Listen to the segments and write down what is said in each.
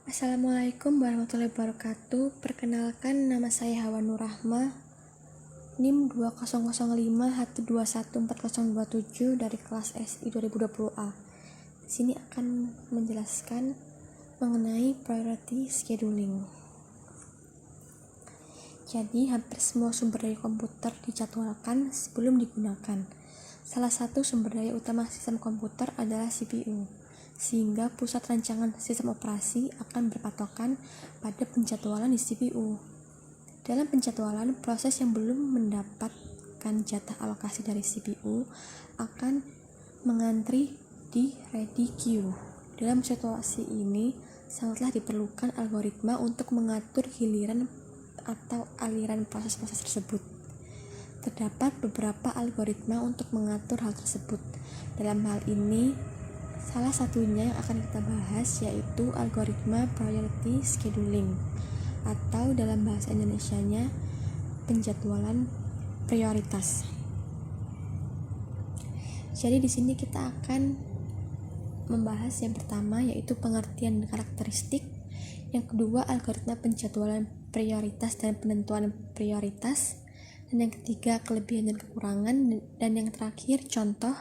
Assalamualaikum warahmatullahi wabarakatuh. Perkenalkan, nama saya Hawa Nurrahma, NIM 200512140027 dari kelas SI 2020A. Di sini akan menjelaskan mengenai priority scheduling. Jadi, hampir semua sumber daya komputer dijadwalkan sebelum digunakan. Salah satu sumber daya utama sistem komputer adalah CPU, sehingga pusat rancangan sistem operasi akan berpatokan pada penjadwalan di CPU. Dalam penjadwalan, proses yang belum mendapatkan jatah alokasi dari CPU akan mengantri di ready queue. Dalam situasi ini, sangatlah diperlukan algoritma untuk mengatur giliran atau aliran proses-proses tersebut. Terdapat beberapa algoritma untuk mengatur hal tersebut. Dalam hal ini, salah satunya yang akan kita bahas yaitu algoritma priority scheduling, atau dalam bahasa Indonesianya penjadwalan prioritas. Jadi di sini kita akan membahas yang pertama yaitu pengertian dan karakteristik, yang kedua algoritma penjadwalan prioritas dan penentuan prioritas, dan yang ketiga kelebihan dan kekurangan, dan yang terakhir contoh,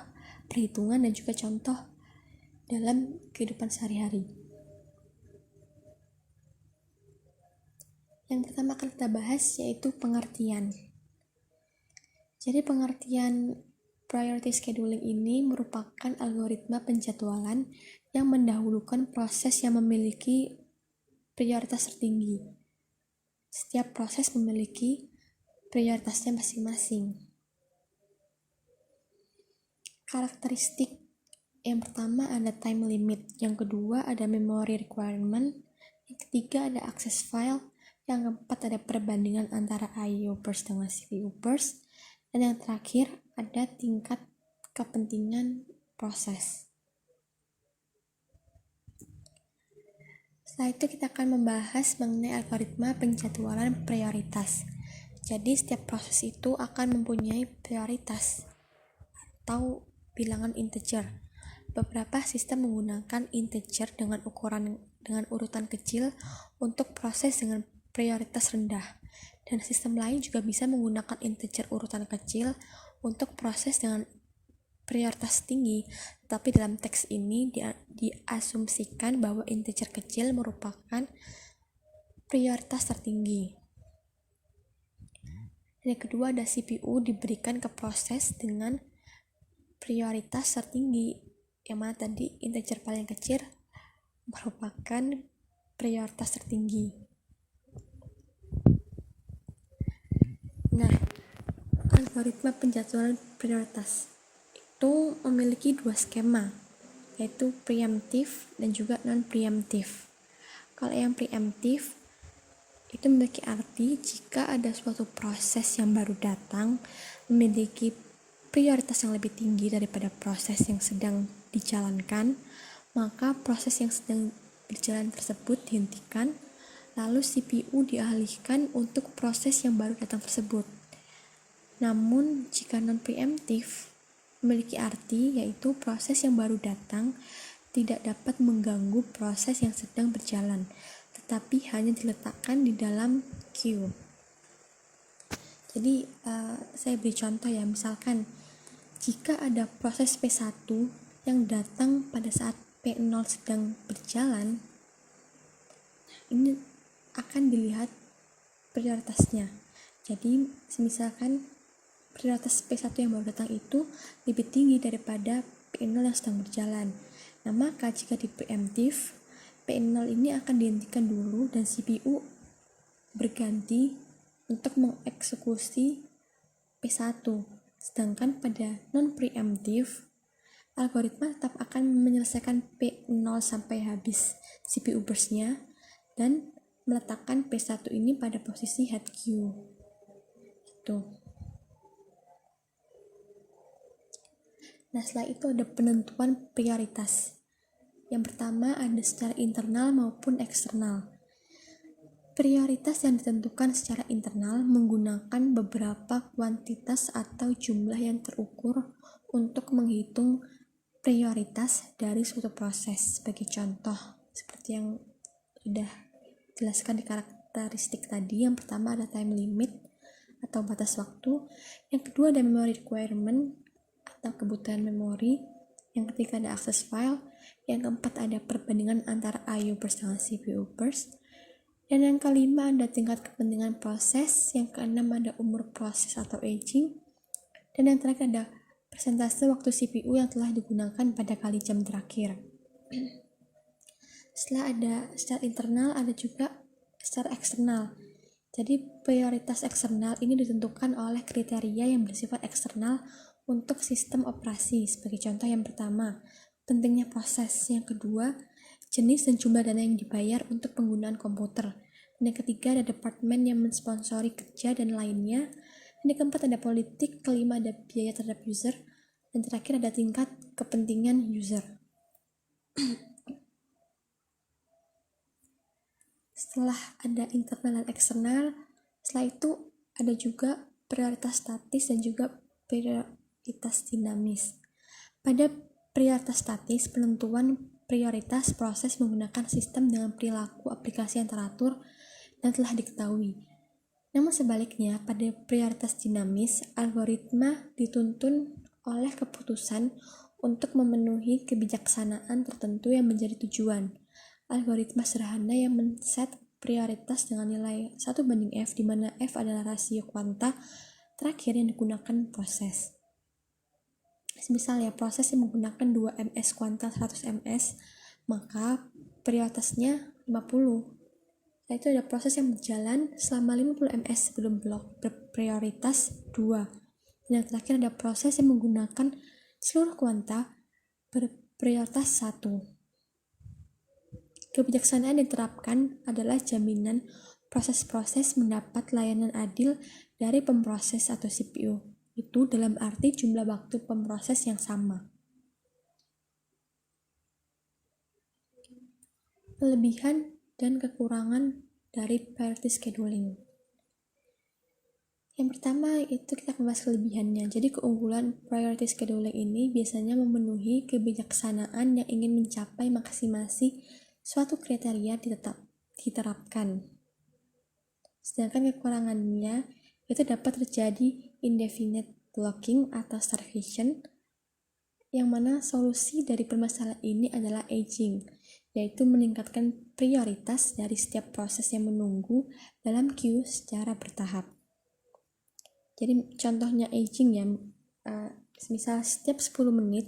perhitungan, dan juga contoh dalam kehidupan sehari-hari. Yang pertama akan kita bahas yaitu pengertian. Jadi pengertian priority scheduling ini merupakan algoritma penjadwalan yang mendahulukan proses yang memiliki prioritas tertinggi. Setiap proses memiliki prioritasnya masing-masing. Karakteristik yang pertama ada time limit, yang kedua ada memory requirement, yang ketiga ada access file, yang keempat ada perbandingan antara I/O burst dengan CPU burst, dan yang terakhir ada tingkat kepentingan proses. Setelah itu kita akan membahas mengenai algoritma penjadwalan prioritas. Jadi setiap proses itu akan mempunyai prioritas atau bilangan integer. Beberapa sistem menggunakan integer dengan urutan kecil untuk proses dengan prioritas rendah, dan sistem lain juga bisa menggunakan integer urutan kecil untuk proses dengan prioritas tinggi. Tapi dalam teks ini diasumsikan bahwa integer kecil merupakan prioritas tertinggi. Dan yang kedua ada CPU diberikan ke proses dengan prioritas tertinggi, yang mana tadi integer paling kecil merupakan prioritas tertinggi. Nah, algoritma penjadwalan prioritas itu memiliki dua skema, yaitu preemptive dan juga non-preemptive. Kalau yang preemptive itu memiliki arti jika ada suatu proses yang baru datang memiliki prioritas yang lebih tinggi daripada proses yang sedang dijalankan, maka proses yang sedang berjalan tersebut dihentikan, lalu CPU dialihkan untuk proses yang baru datang tersebut. Namun jika non-preemptive memiliki arti yaitu proses yang baru datang tidak dapat mengganggu proses yang sedang berjalan, tetapi hanya diletakkan di dalam queue. Jadi saya beri contoh ya, misalkan jika ada proses P1 yang datang pada saat P0 sedang berjalan, ini akan dilihat prioritasnya. Jadi misalkan prioritas P1 yang baru datang itu lebih tinggi daripada P0 yang sedang berjalan. Nah, maka jika di preemptive, P0 ini akan dihentikan dulu dan CPU berganti untuk mengeksekusi P1. Sedangkan pada non-preemptive, algoritma tetap akan menyelesaikan P0 sampai habis CPU burst-nya dan meletakkan P1 ini pada posisi head queue. Gitu. Nah, setelah itu ada penentuan prioritas. Yang pertama ada secara internal maupun eksternal. Prioritas yang ditentukan secara internal menggunakan beberapa kuantitas atau jumlah yang terukur untuk menghitung prioritas dari suatu proses. Sebagai contoh, seperti yang sudah jelaskan di karakteristik tadi. Yang pertama ada time limit atau batas waktu, yang kedua ada memory requirement atau kebutuhan memori, yang ketiga ada access file, yang keempat ada perbandingan antara I/O burst dengan CPU burst, dan yang kelima ada tingkat kepentingan proses, yang keenam ada umur proses atau aging, dan yang terakhir ada persentase waktu CPU yang telah digunakan pada kali jam terakhir. Setelah ada secara internal, ada juga secara eksternal. Jadi prioritas eksternal ini ditentukan oleh kriteria yang bersifat eksternal untuk sistem operasi. Sebagai contoh, yang pertama, pentingnya proses. Yang kedua, jenis dan jumlah dana yang dibayar untuk penggunaan komputer. Dan yang ketiga, ada departemen yang mensponsori kerja dan lainnya. Dan yang keempat, ada politik. Kelima, ada biaya terhadap user. Dan terakhir, ada tingkat kepentingan user. Setelah ada internal dan eksternal, setelah itu ada juga prioritas statis dan juga prioritas dinamis. Pada prioritas statis, penentuan prioritas proses menggunakan sistem dengan perilaku aplikasi yang teratur dan telah diketahui. Namun sebaliknya, pada prioritas dinamis, algoritma dituntun oleh keputusan untuk memenuhi kebijaksanaan tertentu yang menjadi tujuan. Algoritma sederhana yang men-set prioritas dengan nilai 1/F, di mana F adalah rasio kuanta terakhir yang digunakan proses. Misalnya, proses yang menggunakan 2 ms kuanta 100 ms, maka prioritasnya 50. Setelah itu ada proses yang berjalan selama 50 ms sebelum blok berprioritas 2. Dan yang terakhir ada proses yang menggunakan seluruh kuanta berprioritas 1. Kebijaksanaan yang diterapkan adalah jaminan proses-proses mendapat layanan adil dari pemroses atau CPU. Itu dalam arti jumlah waktu pemroses yang sama. Kelebihan dan kekurangan dari priority scheduling. Yang pertama itu kita membahas kelebihannya. Jadi keunggulan priority scheduling ini biasanya memenuhi kebijaksanaan yang ingin mencapai maksimasi suatu kriteria diterapkan. Sedangkan kekurangannya itu dapat terjadi indefinite blocking atau starvation, yang mana solusi dari permasalahan ini adalah aging, yaitu meningkatkan prioritas dari setiap proses yang menunggu dalam queue secara bertahap. Jadi contohnya aging ya, misal setiap 10 menit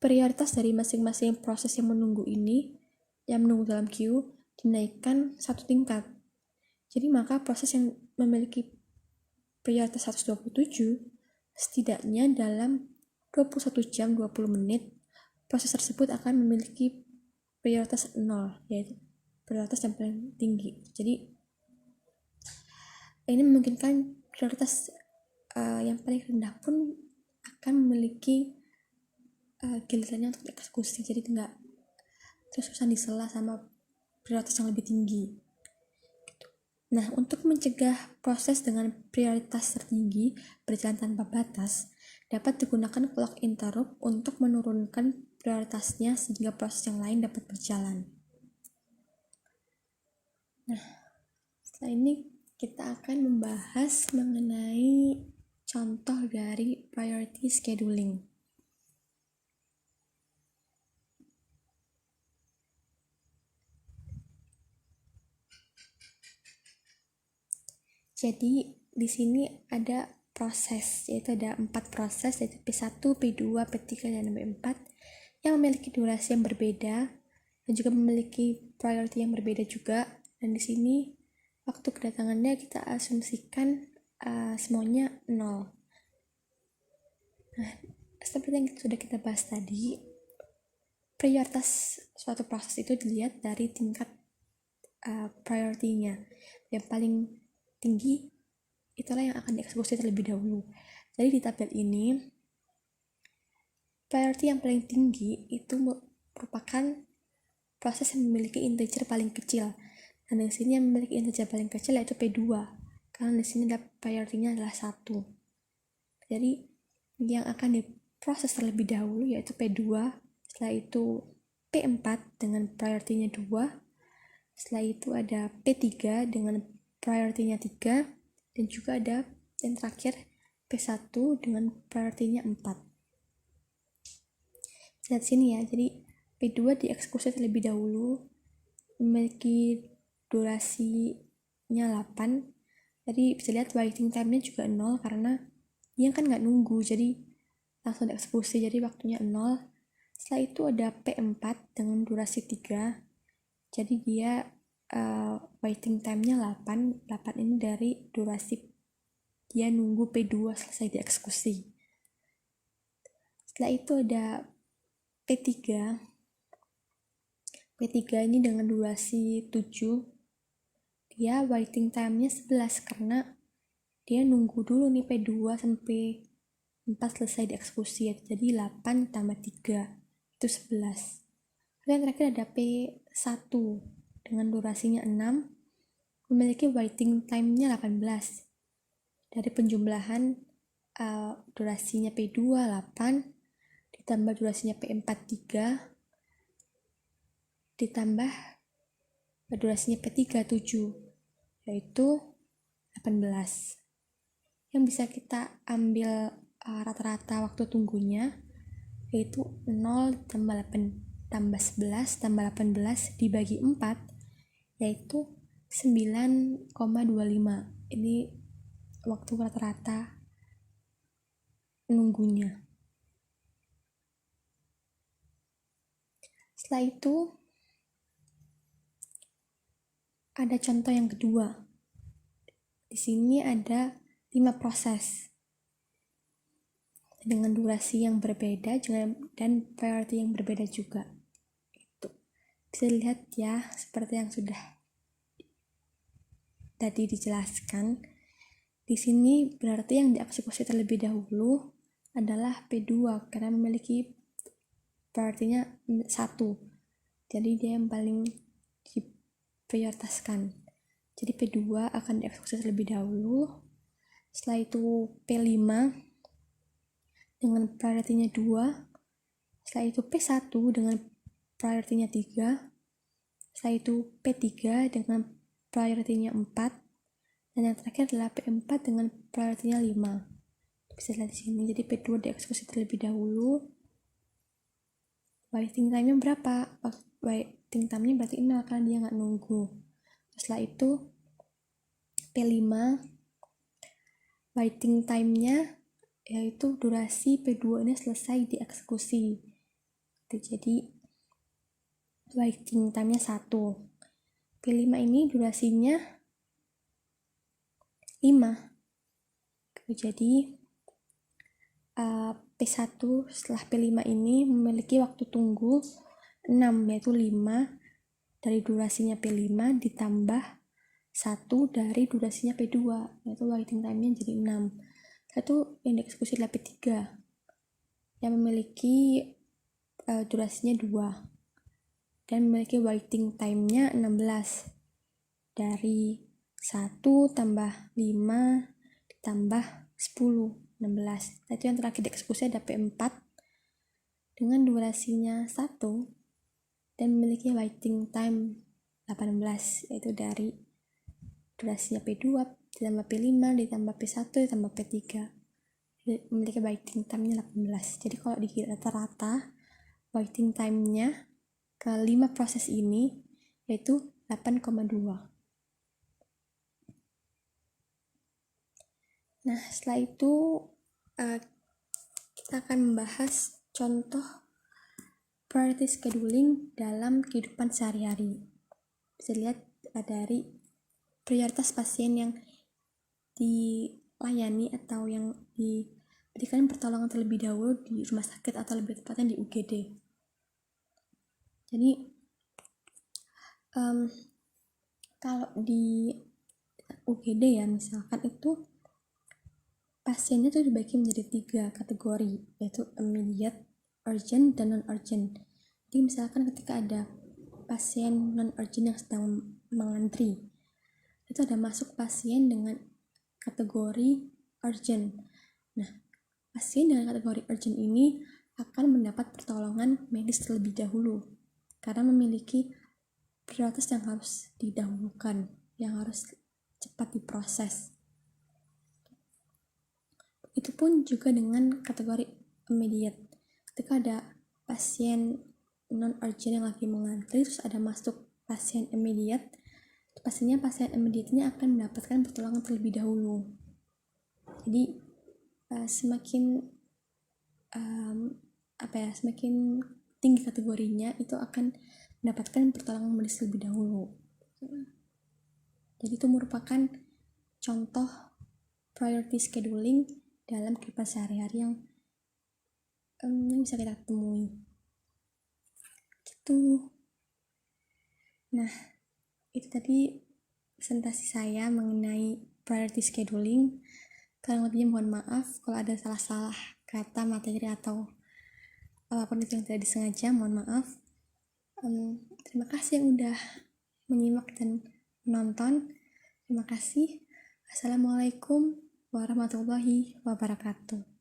prioritas dari masing-masing proses yang menunggu ini yang menunggu dalam queue dinaikkan 1 tingkat. Jadi maka proses yang memiliki prioritas 127 setidaknya dalam 21 jam 20 menit proses tersebut akan memiliki prioritas 0, yaitu prioritas yang paling tinggi. Jadi ini memungkinkan prioritas yang paling rendah pun akan memiliki gilirannya untuk eksekusi, jadi nggak terus-terusan disela sama prioritas yang lebih tinggi. Nah, untuk mencegah proses dengan prioritas tertinggi berjalan tanpa batas, dapat digunakan clock interrupt untuk menurunkan prioritasnya sehingga proses yang lain dapat berjalan. Nah, setelah ini kita akan membahas mengenai contoh dari priority scheduling. Jadi di sini ada proses, yaitu ada 4 proses, yaitu P1, P2, P3, dan P4 yang memiliki durasi yang berbeda dan juga memiliki priority yang berbeda juga. Dan di sini waktu kedatangannya kita asumsikan semuanya 0. Nah, seperti yang sudah kita bahas tadi, prioritas suatu proses itu dilihat dari tingkat priority-nya. Yang paling tinggi itulah yang akan dieksekusi terlebih dahulu. Jadi di tabel ini priority yang paling tinggi itu merupakan proses yang memiliki integer paling kecil. Dan di sini yang memiliki integer paling kecil yaitu P2. Karena di sini priority-nya adalah 1. Jadi yang akan diproses terlebih dahulu yaitu P2, setelah itu P4 dengan priority-nya 2, Setelah itu ada P3 dengan priority-nya 3, dan juga ada yang terakhir P1 dengan priority-nya 4. Lihat sini ya, jadi P2 dieksekusi terlebih dahulu, memiliki durasinya 8. Jadi bisa lihat waiting time-nya juga 0 karena dia kan nggak nunggu, jadi langsung dieksekusi, jadi waktunya 0. Setelah itu ada P4 dengan durasi 3, jadi dia waiting time-nya 8. 8 ini dari durasi dia nunggu P2 selesai dieksekusi. Setelah itu ada P3. P3 ini dengan durasi 7, dia waiting time-nya 11 karena dia nunggu dulu nih P2 sampai 4 selesai dieksekusi, jadi 8 tambah 3 itu 11. Lalu yang terakhir ada P1 dengan durasinya 6, memiliki waiting time-nya 18. Dari penjumlahan durasinya P2 8 ditambah durasinya P4 3 ditambah durasinya P3 7, yaitu 18. Yang bisa kita ambil rata-rata waktu tunggunya yaitu 0 tambah 8 tambah 11 tambah 18 dibagi 4, yaitu 9,25. Ini waktu rata-rata nunggunya. Setelah itu ada contoh yang kedua. Di sini ada 5 proses dengan durasi yang berbeda dan priority yang berbeda juga. Itu bisa dilihat ya, seperti yang sudah tadi dijelaskan. Di sini berarti yang dieksekusi terlebih dahulu adalah P2 karena memiliki priority-nya 1. Jadi dia yang paling diprioritaskan. Jadi P2 akan dieksekusi terlebih dahulu. Setelah itu P5 dengan priority-nya 2. Setelah itu P1 dengan priority-nya 3. Setelah itu P3 dengan priority-nya 4. Dan yang terakhir adalah P4 dengan priority-nya 5. Bisa lihat di sini. Jadi P2 dieksekusi terlebih dahulu. Waiting time-nya berapa? Waiting time-nya berarti 0 karena dia nggak nunggu. Setelah itu P5, waiting time-nya yaitu durasi P2 ini selesai dieksekusi. Jadi waiting time-nya 1. P5 ini durasinya 5. Jadi P1 setelah P5 ini memiliki waktu tunggu 6, yaitu 5 dari durasinya P5 ditambah 1 dari durasinya P2, yaitu waiting time-nya jadi 6. Itu yang dieksekusi adalah P3 yang memiliki durasinya 2 dan memiliki waiting time-nya 16 dari 1 tambah 5 ditambah 10, 16. Itu yang terakhir dieksekusi ada P4 dengan durasinya 1 dan memiliki waiting time 18, yaitu dari durasinya P2 ditambah P5 ditambah P1 ditambah P3, memiliki waiting time-nya 18. Jadi kalau di rata-rata waiting time-nya ke 5 proses ini yaitu 8,2. Nah, setelah itu kita akan membahas contoh priority scheduling dalam kehidupan sehari-hari. Bisa lihat dari prioritas pasien yang dilayani atau yang diberikan pertolongan terlebih dahulu di rumah sakit atau lebih tepatnya di UGD. Jadi kalau di UGD ya misalkan itu pasiennya tuh dibagi menjadi 3 kategori, yaitu immediate, urgent, dan non-urgent. Jadi misalkan ketika ada pasien non-urgent yang sedang mengantri, itu ada masuk pasien dengan kategori urgent. Nah, pasien dengan kategori urgent ini akan mendapat pertolongan medis terlebih dahulu karena memiliki prioritas yang harus didahulukan, yang harus cepat diproses. Itu pun juga dengan kategori immediate. Ketika ada pasien non-urgent yang lagi mengantri, terus ada masuk pasien immediate, pastinya pasien immediate-nya akan mendapatkan pertolongan terlebih dahulu. Jadi semakin semakin tinggi kategorinya, itu akan mendapatkan pertolongan medis lebih dahulu. Jadi itu merupakan contoh priority scheduling dalam kehidupan sehari-hari yang bisa kita temui gitu. Nah, itu tadi presentasi saya mengenai priority scheduling. Kurang lebihnya mohon maaf kalau ada salah-salah kata, materi, atau apapun itu yang tidak disengaja, mohon maaf. Terima kasih yang udah menyimak dan menonton. Terima kasih. Assalamualaikum warahmatullahi wabarakatuh.